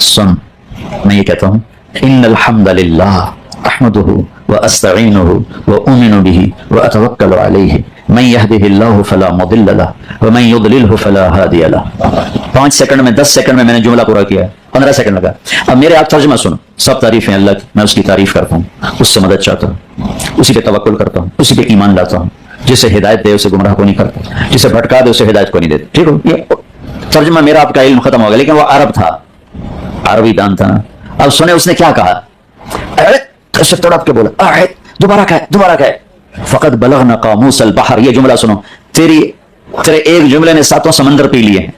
سن میں یہ کہتا ہوں ان الحمد للہ احمدہ واستعینہ واؤمن بہ واتوکل علیہ من یہدہ اللہ فلا مضل لہ ومن یضللہ فلا ہادی لہ. 5 سیکنڈ میں 10 سیکنڈ میں نے جملہ پورا کیا ہے, 15 سیکنڈ لگا. اب میرے آپ ترجمہ سنو. سب تعریفیں اللہ کی, میں اس کی تعریف کرتا ہوں, اس سے مدد چاہتا ہوں, اسی پہ توکل کرتا ہوں, اسی پہ ایمان لاتا ہوں. جسے ہدایت دے اسے گمراہ کو نہیں کرتا, جسے بھٹکا دے اسے ہدایت کو نہیں دیتا. ٹھیک ہو, یہ ترجمہ میرا آپ کا علم ختم ہو گیا. لیکن وہ عرب تھا, عربی دان تھا نا. اب سنے اس نے کیا کہا, ایسے تڑپ کے بولا دوبارہ کہے فقط بلغنا قاموس البحر. یہ جملہ سنو, تیرے ایک جملے نے 7 سمندر پی لیے ہیں,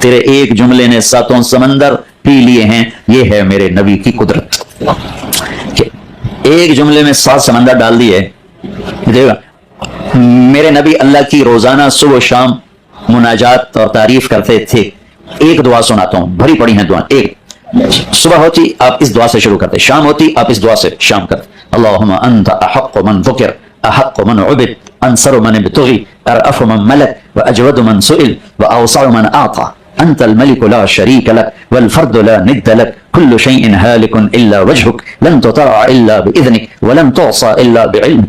تیرے ایک جملے نے 7 سمندر پی لیے ہیں. یہ ہے میرے نبی کی قدرت کہ ایک جملے میں 7 سمندر ڈال دیے. میرے نبی اللہ کی روزانہ صبح و شام مناجات اور تعریف کرتے تھے. ایک دعا سناتا ہوں, بھری پڑی ہیں دعا. ایک صبح ہوتی آپ اس دعا سے شروع کرتے, شام ہوتی آپ اس دعا سے شام کرتے. اللہم انت احق من ذکر احق من عبد انصر من ابتغی ارأف من ملک واجود من سئل واوسع من اعطى انت الملك لا شريك لك والفرد لا ند لك كل شيء هالك الا وجهك لن تطاع الا باذنك ولن تعصى الا بعلمك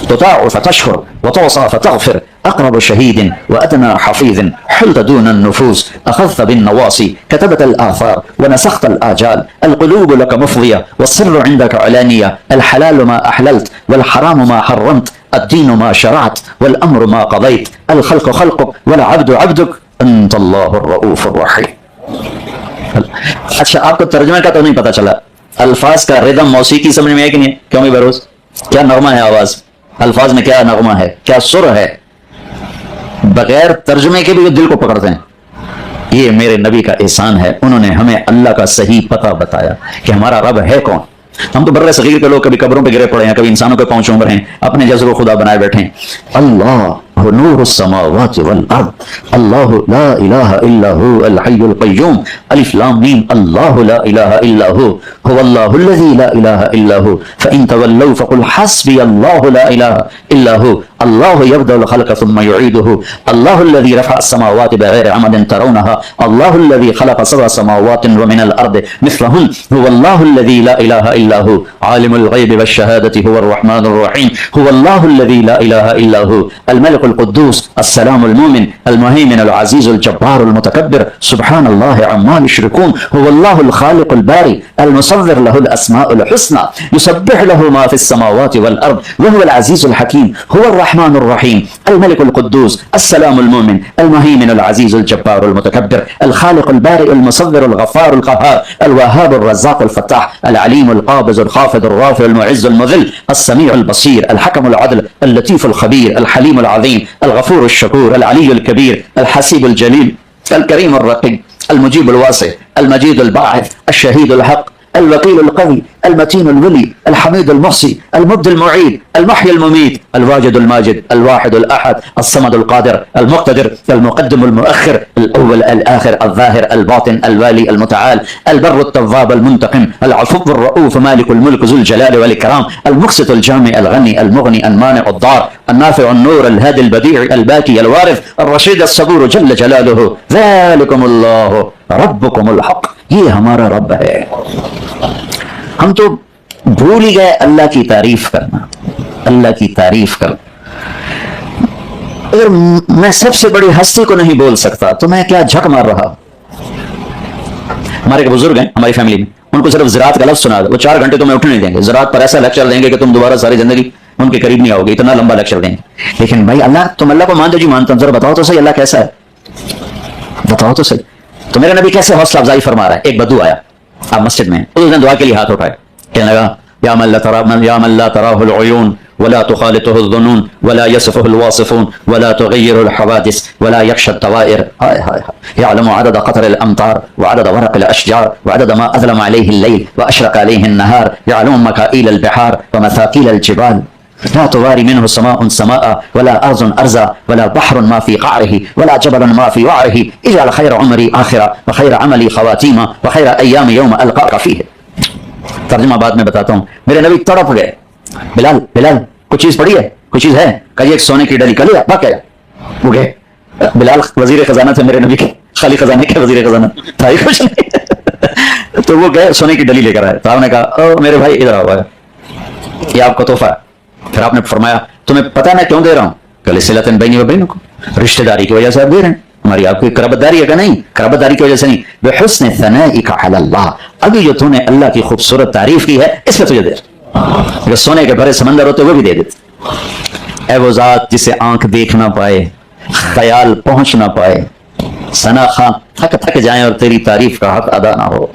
تطاع فتشكر وتعصى فتغفر اقرب شهيد وادنى حفيظ حلت دون النفوس اخذت بالنواصي كتبت الاثار ونسخت الاجال القلوب لك مفضيه والسر عندك علانيه الحلال ما احللت والحرام ما حرمت الدين ما شرعت والامر ما قضيت الخلق خلقك والعبد عبدك انت اللہ الرؤوف الرحیم. اچھا آپ کو ترجمہ کا تو نہیں پتا چلا, الفاظ کا ردم موسیقی سمجھ میں ہے کہ نہیں, کیوں بھی بروز کیا نغمہ ہے, آواز الفاظ میں کیا نغمہ ہے, کیا سر ہے, بغیر ترجمے کے بھی دل کو پکڑتے ہیں. یہ میرے نبی کا احسان ہے, انہوں نے ہمیں اللہ کا صحیح پتہ بتایا کہ ہمارا رب ہے کون. ہم تو بر صغیر کے لوگ کبھی قبروں پہ گرے پڑے ہیں, کبھی انسانوں کے پاؤں چوم رہے ہیں, اپنے جذب و خدا بنائے بیٹھے ہیں. اللہ نور السماوات والارض اللہ لا الہ الا هو الحی القیوم الف لام میم اللہ لا الہ الا هو اللہ الذی لا الہ الا هو فان تولوا فقل حسبی اللہ لا الہ الا هو اللہ یبدأ الخلق ثم يعيده اللہ الذی رفع السماوات بغیر عمد ترونها اللہ الذی خلق 7 سماوات ومن الارض مثلهن هو اللہ الذی لا الہ الا هو عالم الغیب والشہادة هو الرحمن الرحیم هو اللہ الذی لا الہ الا هو الملك القدوس السلام المؤمن المهيمن العزيز الجبار المتكبر سبحان الله عما يشركون هو الله الخالق الباري المصور له الأسماء الحسنى يسبح له ما في السماوات والأرض وهو العزيز الحكيم هو الرحمن الرحيم الملك القدوس السلام المؤمن المهيمن العزيز الجبار المتكبر الخالق البارئ المصور الغفار القهار الوهاب الرزاق الفتاح العليم القابض الخافض الرافع المعز المذل السميع البصير الحكم العدل اللطيف الخبير الحليم العظيم الغفور الشكور العلي الكبير الحسيب الجليل الكريم الرقيب المجيب الواسع المجيد الباعث الشهيد الحق الوكيل القوي المتين الولي الحميد المحصي المبدي المعيد المحيي المميت الواجد الماجد الواحد الأحد الصمد القادر المقتدر المقدم المؤخر الأول الآخر الظاهر الباطن الوالي المتعال البر التواب المنتقم العفو الرؤوف مالك الملك ذو الجلال والإكرام المقسط الجامع الغني المغني المانع الضار النافع النور الهادي البديع الباقي الوارث الرشيد الصبور جل جلاله ذلكم الله ربكم الحق. یہ ہمارا رب ہے. ہم تو بھول ہی گئے اللہ کی تعریف کرنا, اللہ کی تعریف کرنا. اگر میں سب سے بڑی ہستی کو نہیں بول سکتا تو میں کیا جھک مار رہا. ہمارے بزرگ ہیں ہماری فیملی میں, ان کو صرف زراعت کا لفظ سنا دو, وہ 4 گھنٹے تمہیں اٹھنے نہیں دیں گے. زراعت پر ایسا لیکچر دیں گے کہ تم دوبارہ ساری زندگی ان کے قریب نہیں آؤ گے, اتنا لمبا لیکچر دیں گے. لیکن بھائی اللہ, تم اللہ کو مانتے, جی مانتا ہوں, ذرا بتاؤ تو صحیح اللہ کیسا ہے, بتاؤ تو صحیح. تو میرے نبی کیسے حوصلہ افزائی فرما رہا ہے. ایک بدو آیا آپ مسجد میں, اس نے دعا کے لیے ہاتھ اٹھائے, کہنے لگا یا من لا تراہ العیون ولا تخالطه الظنون ولا يصفه الواصفون ولا تغير الحوادث ولا يخشى الطوائر يعلم عدد قطر الامطار وعدد ورق الاشجار وعدد ما اظلم عليه الليل واشرق عليه النهار يعلم مكائيل البحار ومثاقيل الجبال لا تواري منه سماء سماء ولا أرض أرضا ولا بحر ما في قعره ولا جبل ما في وعره اجعل خير عمري آخرة وخير عملي خواتيما وخير أيام يوم ألقاك فيه. ترجمہ بعد میں بتاتا ہوں. میرے نبی تڑپ گئے. بلال کچھ چیز پڑی ہے, کوئی چیز ہے, کہیے ایک سونے کی ڈلی کل باقی ہو گئے. بلال وزیر خزانہ تھے میرے نبی کے, خالی خزانے کے وزیر خزانہ تھا ہی کچھ نہیں. تو وہ گئے سونے کی ڈلی لے کر آئے. تو آپ نے کہا او میرے بھائی ادھر آؤ, یہ آپ کا تحفہ ہے. پھر آپ نے فرمایا تمہیں پتہ میں کیوں دے رہا ہوں؟ کہ صلۃ بینی و بینکم, رشتہ داری کی وجہ سے آپ دے رہے ہیں. ہماری آپ کی قرابت داری ہے کہ نہیں؟ قرابت داری کی وجہ سے نہیں. بحسن ثنائک علی اللہ, ابھی جو تو نے اللہ کی خوبصورت تعریف کی ہے اس پہ تجھے دے رہا. اگر سونے کے بھرے سمندر ہوتے وہ بھی دے دیتے. اے وہ ذات جسے آنکھ دیکھ نہ پائے, خیال پہنچ نہ پائے, ثنا خواں تھک تھک جائیں اور تیری تعریف کا حق ادا نہ ہو.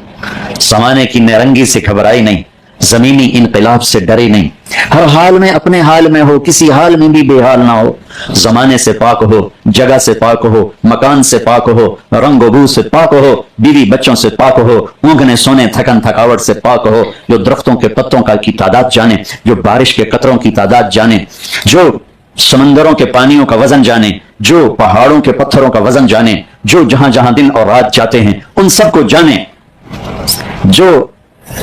زمانے کی نرنگی سے گھبرائی نہیں, زمینی انقلاب سے ڈرے نہیں, ہر حال میں اپنے حال میں ہو, کسی حال میں بھی بے حال نہ ہو. زمانے سے پاک ہو, جگہ سے پاک ہو, مکان سے پاک ہو, رنگ و بو سے پاک ہو, بیوی بچوں سے پاک ہو, اونگنے سونے تھکن تھکاوٹ سے پاک ہو, جو درختوں کے پتوں کی تعداد جانے, جو بارش کے قطروں کی تعداد جانے, جو سمندروں کے پانیوں کا وزن جانے, جو پہاڑوں کے پتھروں کا وزن جانے, جو جہاں جہاں دن اور رات جاتے ہیں ان سب کو جانے, جو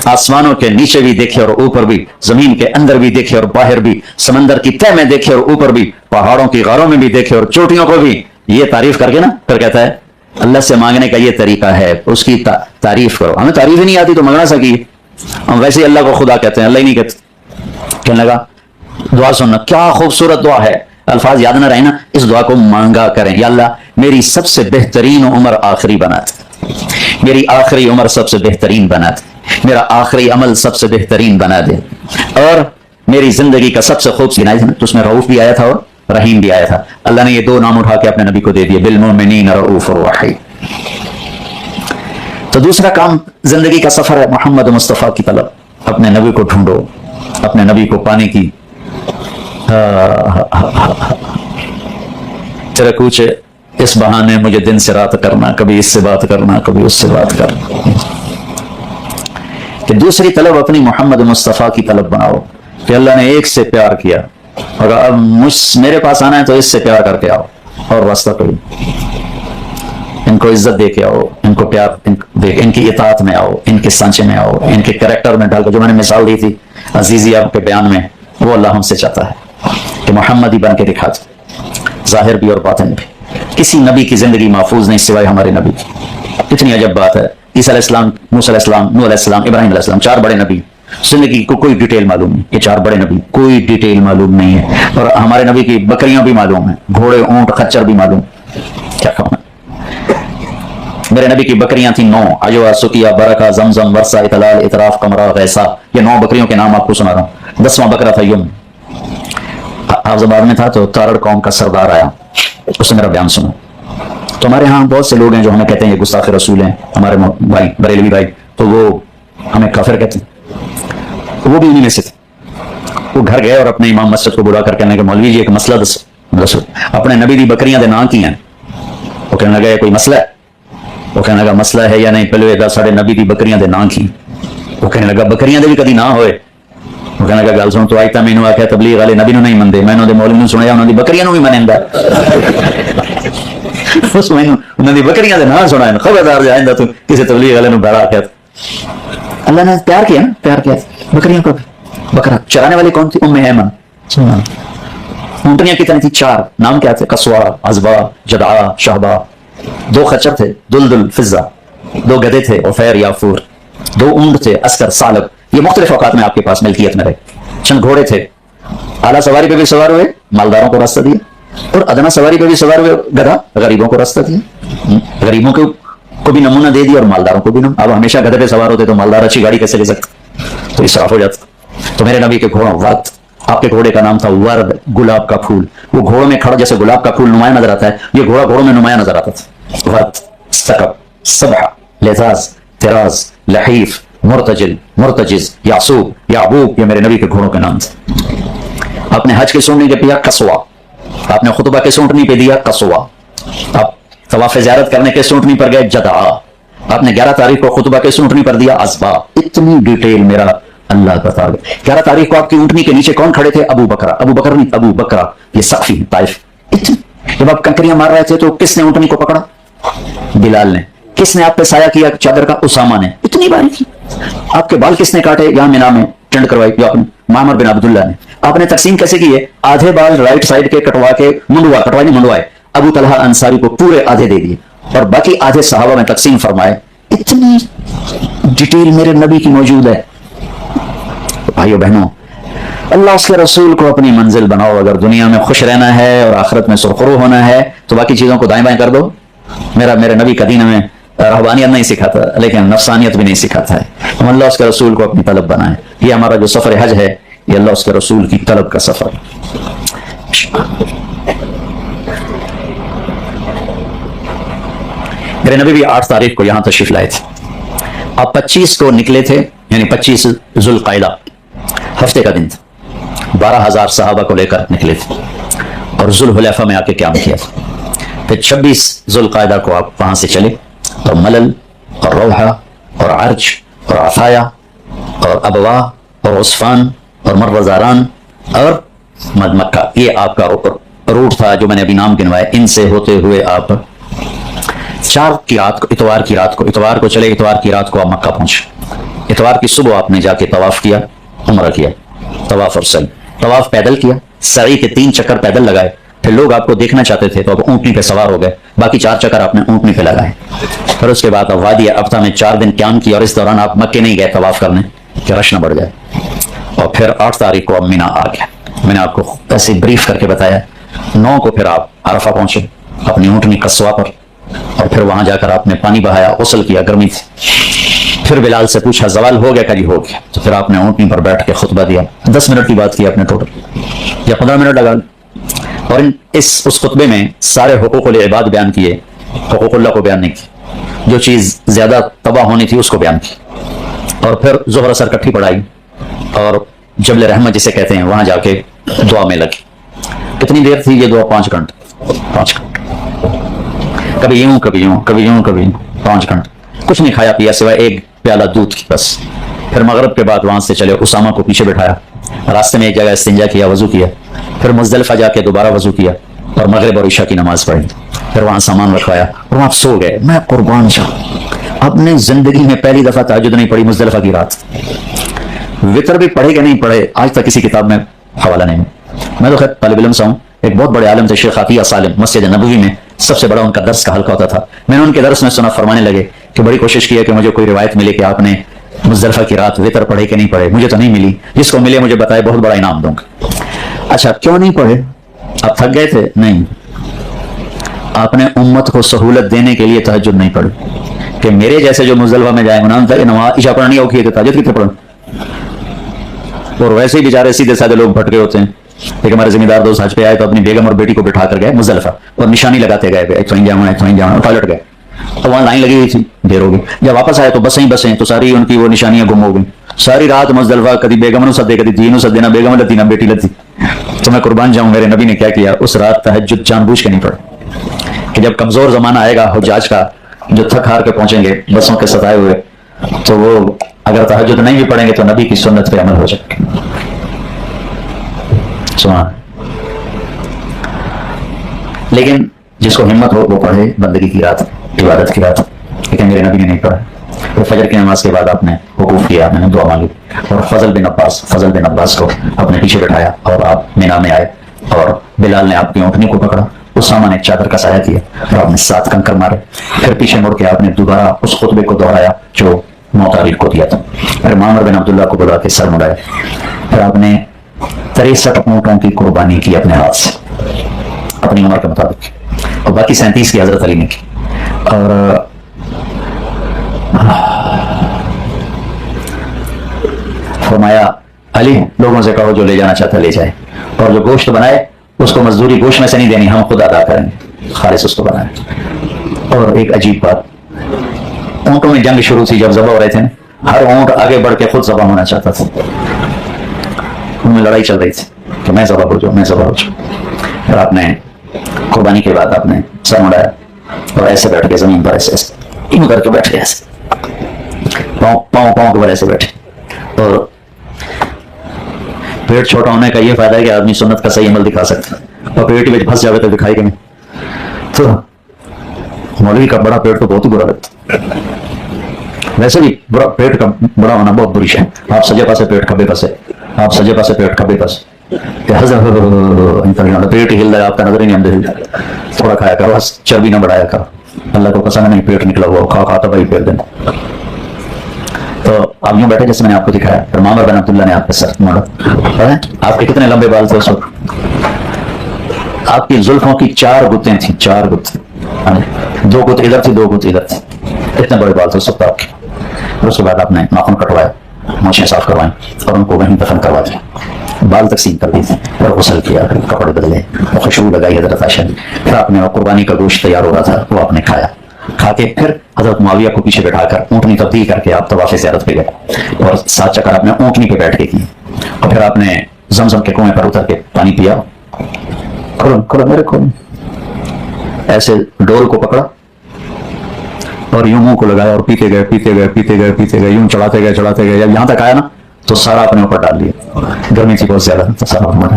آسمانوں کے نیچے بھی دیکھے اور اوپر بھی, زمین کے اندر بھی دیکھے اور باہر بھی, سمندر کی تہ میں دیکھے اور اوپر بھی, پہاڑوں کی غاروں میں بھی دیکھے اور چوٹیوں کو بھی. یہ تعریف کر کے نا پھر کہتا ہے اللہ سے مانگنے کا یہ طریقہ ہے, اس کی تعریف کرو. ہمیں تعریف ہی نہیں آتی تو منگنا سکی, ہم ویسے ہی اللہ کو خدا کہتے ہیں, اللہ ہی نہیں کہتے. کہنے لگا دعا سننا, کیا خوبصورت دعا ہے, الفاظ یاد نہ رہے نا, اس دعا کو مانگا کریں. یا اللہ میری سب سے بہترین عمر آخری بنا دے, میری آخری عمر سب سے بہترین بنا دے, میرا آخری عمل سب سے بہترین بنا دے, اور میری زندگی کا سب سے خوبصورت. تو اس میں رؤوف بھی آیا تھا اور رحیم بھی آیا تھا. اللہ نے یہ دو نام اٹھا کے اپنے نبی کو دے دیے, بالمؤمنین رؤوف الرحیم. تو دوسرا کام زندگی کا سفر ہے محمد مصطفیٰ کی طلب. اپنے نبی کو ڈھونڈو, اپنے نبی کو پانے کی تیرے کوچے اس بہانے مجھے دن سے رات کرنا, کبھی اس سے بات کرنا, کبھی اس سے بات کرنا. کہ دوسری طلب اپنی محمد مصطفیٰ کی طلب بناؤ, کہ اللہ نے ایک سے پیار کیا, اگر اب میرے پاس آنا ہے تو اس سے پیار کر کے آؤ, اور راستہ کرو, ان کو عزت دے کے آؤ, ان کو پیار ان کی اطاعت میں آؤ, ان کے سانچے میں آؤ, ان کے کریکٹر میں ڈال کر. جو میں نے مثال دی تھی عزیزی آپ کے بیان میں, وہ اللہ ہم سے چاہتا ہے کہ محمدی بن کے دکھا دے, ظاہر بھی اور باطن بھی. کسی نبی کی زندگی محفوظ نہیں سوائے ہمارے نبی کی. کتنی عجب بات ہے, عیسیٰ علیہ السلام, موسیٰ علیہ السلام, نوح علیہ السلام, ابراہیم علیہ السلام, 4 بڑے نبی, زندگی کو کوئی ڈیٹیل معلوم نہیں. یہ 4 بڑے نبی کوئی ڈیٹیل معلوم نہیں ہے. اور ہمارے نبی کی بکریاں بھی معلوم ہیں, گھوڑے, اونٹ, خچر بھی معلوم. کیا کہوں میں, میرے نبی کی بکریاں تھیں 9, اجوا, سکیا, برکہ, زمزم, ورثہ, اطلال, اطراف, قمرہ, غیسہ. یہ 9 بکریوں کے نام آپ کو سنا رہا ہوں. 10واں بکرا تھا یم. حافظ آباد میں تھا تو تارڑ قوم کا سردار آیا, اس نے میرا بیان سنا. تو ہمارے ہاں بہت سے لوگ ہیں جو ہمیں کہتے ہیں یہ گستاخ رسول ہیں, ہمارے بھائی بریلوی بھائی, تو وہ ہمیں کافر کہتے ہیں. وہ بھی انہیں میں سے تھے. وہ گھر گئے اور اپنے امام مسجد کو بلا کر کہنے کہ مولوی جی ایک مسئلہ دسو, اپنے نبی دی بکریاں دے نام کی ہیں. وہ کہنے لگا یہ کوئی مسئلہ ہے؟ وہ کہنے لگا مسئلہ ہے یا نہیں, پہلے یہ ساڑھے نبی دی بکریاں دے نام کی. وہ کہنے لگا بکریاں دے بھی کدی نہ ہوئے. وہ کہنے لگا گل سن, تو آئیتا مینوں آکھیا تبلیغ والے نبی نو نہیں مندے, میں انہوں دے مولوی نو سنایا انہوں دی بکریاں نو بھی منیندا. اس میں انہوں دی بکریاں دے نام سنایا, خبردار جے آئندہ تو کسی تبلیغ والے نو بڑا آکھیا. اللہ نے پیار کیا نا, پیار کیا بکریاں کو. بکرا چرانے والی کون تھی؟ ام ایمن. اونٹنیاں کتنی تھی؟ 4. نام کیا تھے؟ قصوا, عذبا, جدعا, شہبا. 2 خچر تھے, دلدل, فضہ. 2 گدھے تھے, عفیر, یافور. 2 اونٹ تھے, اسکر, سالب. یہ مختلف اوقات میں آپ کے پاس ملکیت میں رہے. چند گھوڑے تھے, اعلیٰ سواری پہ بھی سوار ہوئے, مالداروں کو راستہ دیا, اور ادنا سواری پہ بھی سوار ہوئے گدھا, غریبوں کو راستہ دیا. غریبوں کو بھی نمونہ دے دیا اور مالداروں کو بھی نمونہ. اب ہمیشہ گدھے پہ سوار ہوتے تو مالدار اچھی گاڑی کیسے لے سکتے, تو اسراف ہو جاتا. تو میرے نبی کے گھوڑوں وقت, آپ کے گھوڑے کا نام تھا ورد, گلاب کا پھول. وہ گھوڑوں میں کھڑا جیسے گلاب کا پھول نمایاں نظر آتا ہے, یہ گھوڑا گھوڑوں میں نمایاں نظر آتا تھا. ورد, سکب, سبح, لذاذ, تراز, لحیف, مرتجل, مرتجز, یعصوب, یعبوب. یہ میرے نبی کے گھوڑوں کے نام تھے. آپ نے حج کے سونٹنی پہ دیا قصوا, آپ نے خطبہ کے سونٹنی پہ دیا قصوا, آپ طواف زیارت کرنے کے سونٹنی پر گئے جدعا, آپ نے 11 تاریخ کو خطبہ کے سونٹنی پر دیا عذبا. اتنی ڈیٹیل میرا اللہ بتا گیا. 11 تاریخ کو آپ کی اونٹنی کے نیچے کون کھڑے تھے؟ ابو بکرا. ابو بکر نہیں, ابو بکرا, یہ سقفی طائف. جب آپ کنکریاں مار رہے تھے تو کس نے اونٹنی کو پکڑا؟ بلال نے. کس نے آپ پہ سایہ کیا چادر کا؟ اسامہ نے. اتنی باریکی. آپ کے بال کس نے کاٹے یہاں مینا میں ٹرینڈ کروائی؟ معمر بن عبداللہ نے. آپ نے تقسیم کیسے کی ہے؟ آدھے بال رائٹ سائڈ کے کٹوا کے منڈوائے ابو طلحہ انصاری کو پورے آدھے دے دیے, اور باقی آدھے صحابہ میں تقسیم فرمائے. اتنی ڈیٹیل میرے نبی کی موجود ہے. بھائیو بہنوں, اللہ اس کے رسول کو اپنی منزل بناؤ. اگر دنیا میں خوش رہنا ہے اور آخرت میں سرخرو ہونا ہے تو باقی چیزوں کو دائیں بائیں کر دو. میرے نبی کا دین میں رہبانیت نہیں سکھاتا لیکن نفسانیت بھی نہیں سکھاتا ہے. ہم اللہ اس کے رسول کو اپنی طلب بنائیں. یہ ہمارا جو سفر حج ہے یہ اللہ اس کے رسول کی طلب کا سفر. میرے نبی بھی 8 تاریخ کو یہاں تشریف لائے تھے. آپ 25 کو نکلے تھے, یعنی 25 ذوالقعدہ ہفتے کا دن تھا. 12,000 صحابہ کو لے کر نکلے تھے اور ذوالحلیفہ میں آ کے قیام کیا تھا. پھر 26 ذوالقعدہ کو آپ وہاں سے چلے اور ملل اور روحہ اور عرج اور عفایا اور ابوا اور عصفان اور مروزاران اور مکہ. یہ آپ کا روٹ تھا جو میں نے ابھی نام گنوائے. ان سے ہوتے ہوئے آپ 4 کی رات کو, اتوار کو چلے. اتوار کی رات کو آپ مکہ پہنچے. اتوار کی صبح آپ نے جا کے طواف کیا, عمرہ کیا, طواف اور سعی. طواف پیدل کیا, سعی کے 3 چکر پیدل لگائے. پھر لوگ آپ کو دیکھنا چاہتے تھے تو آپ اونٹنی پہ سوار ہو گئے. باقی 4 چکر آپ نے اونٹنی پہ لگائے. پھر اس کے بعد آپ وادی ابتہ میں 4 دن قیام کیا اور اس دوران آپ مکے نہیں گئے طواف کرنے کہ رش نہ بڑھ جائے. اور پھر 8 تاریخ کو اب مینا آ گیا. میں نے آپ کو ایسے بریف کر کے بتایا. 9 کو پھر آپ عرفہ پہنچے اپنی اونٹنی قصوہ پر اور پھر وہاں جا کر آپ نے پانی بہایا, غسل کیا, گرمی تھی. پھر بلال سے پوچھا زوال ہو گیا کہ جی ہو گیا. تو پھر آپ نے اونٹنی پر بیٹھ کے خطبہ دیا. 10 منٹ کی بات کی آپ نے ٹوٹل, یا 15 منٹ لگا. اور اس خطبے میں سارے حقوق العباد بیان کیے, حقوق اللہ کو بیان نہیں کی. جو چیز زیادہ تباہ ہونی تھی اس کو بیان کی. اور پھر ظہر اثر کٹھی پڑھائی اور جبل رحمت جسے کہتے ہیں وہاں جا کے دعا میں لگی. کتنی دیر تھی یہ دعا؟ 5 گھنٹے. 5 گھنٹے, کبھی یوں کبھی یوں, کبھی یوں کبھی یوں. 5 گھنٹے کچھ نہیں کھایا پیا سوائے 1 پیالہ دودھ کی بس. پھر مغرب کے بعد وہاں سے چلے, اسامہ کو پیچھے بٹھایا, راستے میں ایک جگہ استنجا کیا, وضو کیا. پھر مزدلفہ جا کے دوبارہ وضو کیا اور مغرب اور عشاء کی نماز پڑھی. پھر وہاں سامان رکھوایا اور وہاں سو گئے. میں قربان جاؤں, اپنے زندگی میں پہلی دفعہ تہجد نہیں پڑھی مزدلفہ کی رات. وطر بھی پڑھے کہ نہیں پڑھے آج تک کسی کتاب میں حوالہ نہیں. میں تو خیر طالب علم سے ہوں. ایک بہت بڑے عالم تھے شیخ عطیہ سالم, مسجد نبوی میں سب سے بڑا ان کا درس کا حلقہ ہوتا تھا. میں نے ان کے درس میں سنا, فرمانے لگے کہ بڑی کوشش کی ہے کہ مجھے کوئی روایت ملے کہ آپ نے مزدلفہ کی رات وطر پڑھے کہ نہیں پڑھے. مجھے تو نہیں ملی. جس کو ملے مجھے بتائے, بہت بڑا انعام دوں گا. اچھا کیوں نہیں پڑھے؟ آپ تھک گئے تھے؟ نہیں, آپ نے امت کو سہولت دینے کے لیے تہجد نہیں پڑھی کہ میرے جیسے جو مزدلفہ میں جائیں گے تھا کہ نماز عشاء پڑھنی ہوگی تو تہجد کتنے پڑھیں. اور ویسے ہی بیچارے سیدھے سادے لوگ بھٹکے ہوتے ہیں. ایک ہمارے ذمہ دار دوست حج پہ آئے تو اپنی بیگم اور بیٹی کو بٹھا کر گئے مزدلفہ اور نشانی لگاتے گئے, ٹوائلٹ گئے تو وہاں لائن لگی ہوئی تھی, دیر ہو گئی. جب واپس آئے تو بسیں تو ساری ان کی وہ نشانیاں گم ہو گئی. ساری رات مزدلفہ کبھی بیگم نو سدے, کبھی دھی نو سدے, نہ بیگم لتی نہ بیٹی لتی. تو میں قربان جاؤں میرے نبی نے کیا کیا, اس رات تہجد جان بوجھ کے نہیں پڑھے کہ جب کمزور زمانہ آئے گا حجاج کا, جو تھک ہار کے پہنچیں گے بسوں کے ستائے ہوئے, تو وہ اگر تہجد نہیں بھی پڑھیں گے تو نبی کی سنت پہ عمل ہو جائے گا. لیکن جس کو ہمت ہو وہ پڑھے بندگی کی رات, عبادت کی رات. لیکن میرے نبی نے نہیں پڑھا. اور فجر کی نماز کے بعد آپ نے وقوف کیا, میں نے دعا مانگی اور فضل بن عباس کو اپنے پیچھے بٹھایا اور آپ مینا میں آئے اور بلال نے آپ کی اونٹنی کو پکڑا, اسامہ نے چادر کا سایہ کیا اور آپ نے 7 کنکر مارے. پھر پیچھے مڑ کے آپ نے دوبارہ اس خطبے کو دہرایا جو 9 تاریخ کو دیا تھا. پھر معمر بن عبداللہ کو بلا کے سر مڑایا. پھر آپ نے 63 اونٹوں کی قربانی کی اپنے ہاتھ سے اپنی عمر کے مطابق, اور باقی 37 کی حضرت علی نے کی. اور فرمایا علی لوگوں سے کہو جو لے جانا چاہتا لے جائے, اور جو گوشت بنائے اس کو مزدوری گوشت میں سے نہیں دینی, ہم خود ادا کریں گے, خالص اس کو بنائے. اور ایک عجیب بات, اونٹوں میں جنگ شروع تھی جب ذبح ہو رہے تھے, ہر اونٹ آگے بڑھ کے خود ذبح ہونا چاہتا تھا. ان میں لڑائی چل رہی تھی کہ میں ذبح ہو جاؤں. پھر آپ نے قربانی کے بعد آپ نے سر مڑایا اور ایسے بیٹھ کے زمین پر ایسے یوں کر کے بیٹھ گئے, ایسے پاؤں کے بل ایسے بیٹھے. اور پیٹ چھوٹا ہونے کا یہ فائدہ ہے کہ آدمی سنت کا صحیح عمل دکھا سکتا ہے, اور پیٹ میں پھنس جاوے تو دکھائی کہ نہیں. تو مولوی کا بڑا پیٹ تو بہت ہی برا لگتا ہے. ویسے بھی پیٹ کا بڑا ہونا بہت بری ہے. آپ سجے پاسے پیٹ کھبے پاسے, آپ سجے پاسے پیٹ کھبے پاسے, پیٹ ہل رہا ہے آپ کا, نظر ہی نہیں ہل رہا. تھوڑا کھایا کرو, چربی نہ بڑھایا کرو. اللہ کو پسند نہیں پیٹ نکلا ہوا, کھا تو بھائی پھیر دینا. تو آپ یوں بیٹھے جیسے میں نے آپ کو دکھایا, پھر معمر بن عبداللہ نے آپ کے سر موڑا. آپ کے کتنے لمبے بال تھے اس وقت؟ آپ کی زلفوں کی 4 گتیں تھیں, 4 گت, 2 گت ادھر تھی, 2 گت ادھر تھی. اتنے بڑے بال تھے اس وقت آپ کے. اور اس کے بعد آپ نے ناخن کٹوائے, مونچھیں صاف کروائیں اور ان کو وہیں دفن کروا دیا. بال تقسیم کر دی تھی اور غسل کیا, کپڑے بدلے, خوشبو لگائی حضرت عائشہ نے. پھر آپ نے قربانی کا گوشت تیار ہو رہا تھا, وہ آپ نے کھایا. کھا کے پھر حضرت معاویہ کو پیچھے بیٹھا کر اونٹنی تبدیل کر کے آپ طواف زیارت پہ گئے اور 7 چکر آپ نے اونٹنی پہ بیٹھ کے کی. اور پھر آپ نے زمزم کے کنویں پر اتر کے پانی پیا. کھولو کھولو میرے کھولو, ایسے ڈول کو پکڑا اور یوں منہ کو لگایا اور پیتے گئے پیتے گئے پیتے گئے پیتے گئے, یوں چڑھاتے گئے چڑھاتے گئے. جب یہاں تک آیا نا تو سارا اپنے اوپر ڈال لیا, گرمی تھی بہت زیادہ تو سارا اوپر.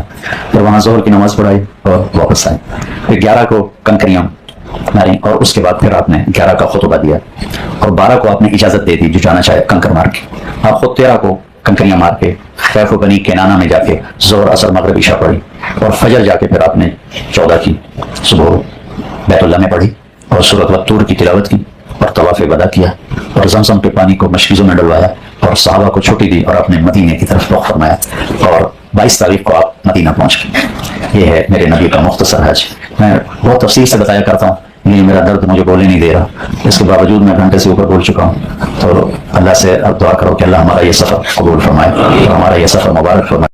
پھر وہاں ظہر کی نماز پڑھائی اور واپس آئے. پھر 11 کو کنکریاں ماری اور اس کے بعد پھر آپ نے 11 کا خطبہ دیا اور 12 کو آپ نے اجازت دے دی جو جانا چاہے کنکر مار کے. آپ خود 13 کو کنکریاں مار کے خیف و بنی کینانا میں جا کے ظہر اثر مغرب عشاء پڑھی اور فجر جا کے پھر آپ نے 14 کی صبح بیت اللہ میں پڑھی اور سورۃ والطور کی تلاوت کی اور طواف ودا کیا اور زمزم کے پانی کو مشکیزوں میں ڈلوایا اور صحابہ کو چھٹی دی اور اپنے مدینے کی طرف رخ فرمایا اور 22 تاریخ کو آپ مدینہ پہنچ گئے. یہ ہے میرے نبی کا مختصر حج. میں بہت تفصیل سے بتایا کرتا ہوں, لیکن میرا درد مجھے بولنے نہیں دے رہا. اس کے باوجود میں گھنٹے سے اوپر بول چکا ہوں. تو اللہ سے اب دعا کرو کہ اللہ ہمارا یہ سفر قبول فرمائے اور ہمارا یہ سفر مبارک فرمائے.